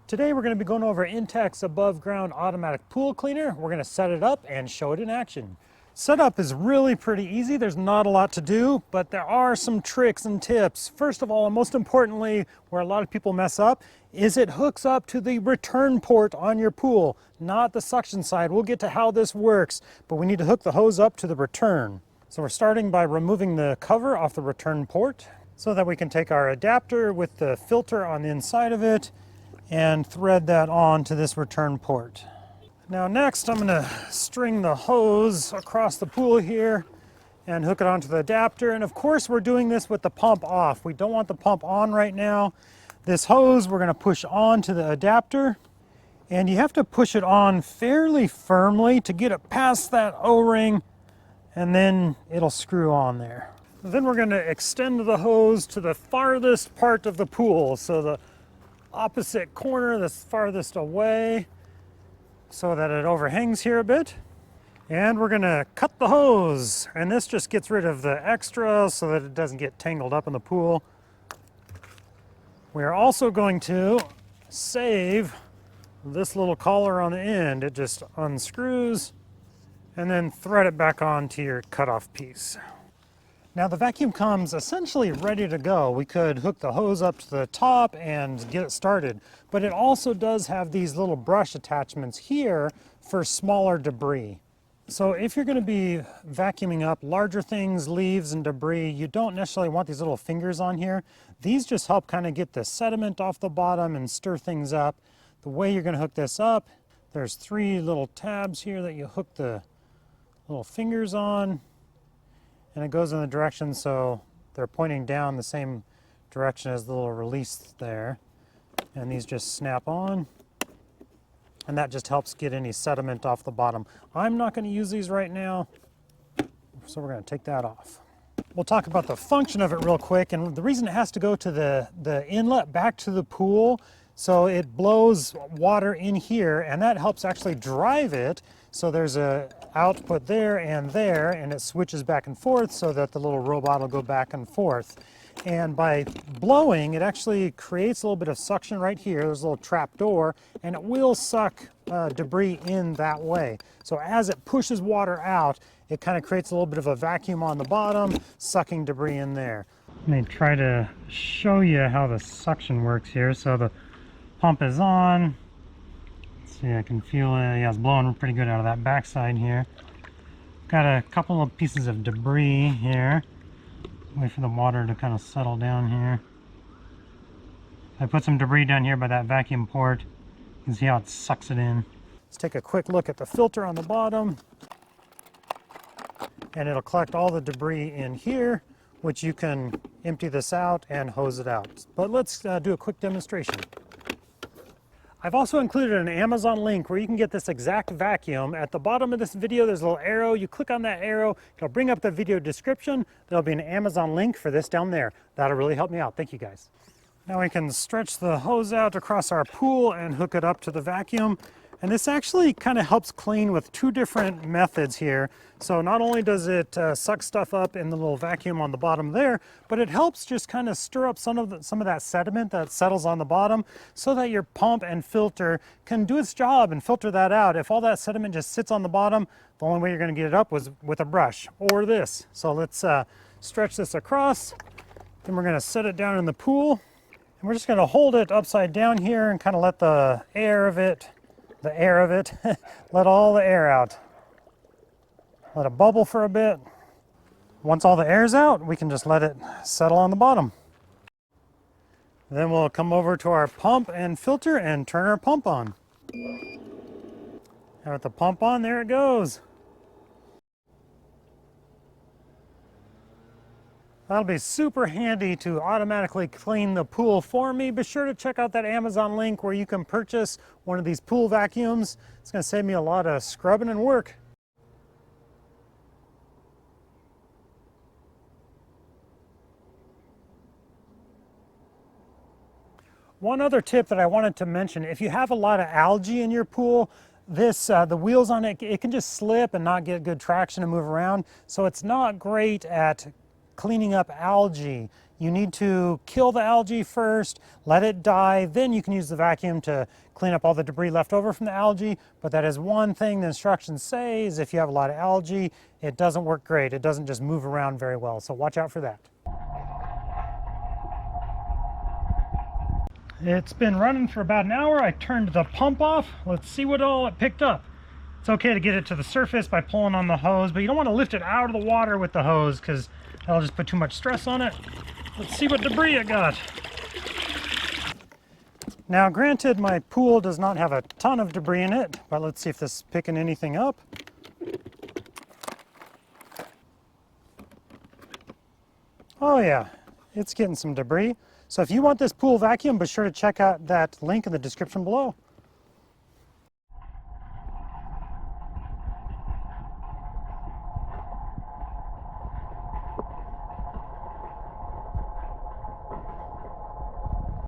Today we're going to be going over Intex above ground automatic pool cleaner. We're going to set it up and show it in action. Setup is really pretty easy. There's not a lot to do, but there are some tricks and tips. First of all, and most importantly, where a lot of people mess up, is it hooks up to the return port on your pool, not the suction side. We'll get to how this works, but we need to hook the hose up to the return. So we're starting by removing the cover off the return port so that we can take our adapter with the filter on the inside of it and thread that on to this return port. Now next I'm going to string the hose across the pool here and hook it onto the adapter, and of course we're doing this with the pump off. We don't want the pump on right now. This hose we're going to push onto the adapter, and you have to push it on fairly firmly to get it past that O-ring, and then it'll screw on there. Then we're going to extend the hose to the farthest part of the pool, so the opposite corner that's farthest away, so that it overhangs here a bit. And we're going to cut the hose, and this just gets rid of the extra so that it doesn't get tangled up in the pool. We are also going to save this little collar on the end. It just unscrews and then thread it back onto your cutoff piece. Now the vacuum comes essentially ready to go. We could hook the hose up to the top and get it started, but it also does have these little brush attachments here for smaller debris. So if you're going to be vacuuming up larger things, leaves and debris, you don't necessarily want these little fingers on here. These just help kind of get the sediment off the bottom and stir things up. The way you're going to hook this up, there's 3 little tabs here that you hook the little fingers on. And it goes in the direction so they're pointing down the same direction as the little release there. And these just snap on. And that just helps get any sediment off the bottom. I'm not going to use these right now, so we're going to take that off. We'll talk about the function of it real quick. And the reason it has to go to the inlet back to the pool, so it blows water in here, and that helps actually drive it. So there's a output there, and it switches back and forth so that the little robot will go back and forth. And by blowing, it actually creates a little bit of suction right here. There's a little trap door, and it will suck debris in that way. So as it pushes water out, it kind of creates a little bit of a vacuum on the bottom, sucking debris in there. Let me try to show you how the suction works here. So the pump is on. See, I can feel it. Yeah, it's blowing pretty good out of that backside here. Got a couple of pieces of debris here. Wait for the water to kind of settle down here. I put some debris down here by that vacuum port. You can see how it sucks it in. Let's take a quick look at the filter on the bottom. And it'll collect all the debris in here, which you can empty this out and hose it out. But let's do a quick demonstration. I've also included an Amazon link where you can get this exact vacuum. At the bottom of this video, there's a little arrow. You click on that arrow, it'll bring up the video description. There'll be an Amazon link for this down there. That'll really help me out. Thank you guys. Now we can stretch the hose out across our pool and hook it up to the vacuum. And this actually kind of helps clean with 2 different methods here. So not only does it suck stuff up in the little vacuum on the bottom there, but it helps just kind of stir up some of that sediment that settles on the bottom so that your pump and filter can do its job and filter that out. If all that sediment just sits on the bottom, the only way you're going to get it up was with a brush or this. So let's stretch this across. Then we're going to set it down in the pool. And we're just going to hold it upside down here and kind of let the air of it, let all the air out. Let it bubble for a bit. Once all the air's out, we can just let it settle on the bottom. Then we'll come over to our pump and filter and turn our pump on. And with the pump on, there it goes. That'll be super handy to automatically clean the pool for me. Be sure to check out that Amazon link where you can purchase one of these pool vacuums. It's going to save me a lot of scrubbing and work. One other tip that I wanted to mention, if you have a lot of algae in your pool, the wheels on it, it can just slip and not get good traction and move around. So it's not great at cleaning up algae. You need to kill the algae first, let it die, then you can use the vacuum to clean up all the debris left over from the algae. But that is one thing the instructions say, is if you have a lot of algae, it doesn't work great. It doesn't just move around very well, so watch out for that. It's been running for about an hour. I turned the pump off. Let's see what all it picked up. It's okay to get it to the surface by pulling on the hose, but you don't want to lift it out of the water with the hose because that'll just put too much stress on it. Let's see what debris it got. Now, granted, my pool does not have a ton of debris in it, but let's see if this is picking anything up. Oh yeah, it's getting some debris. So if you want this pool vacuum, be sure to check out that link in the description below.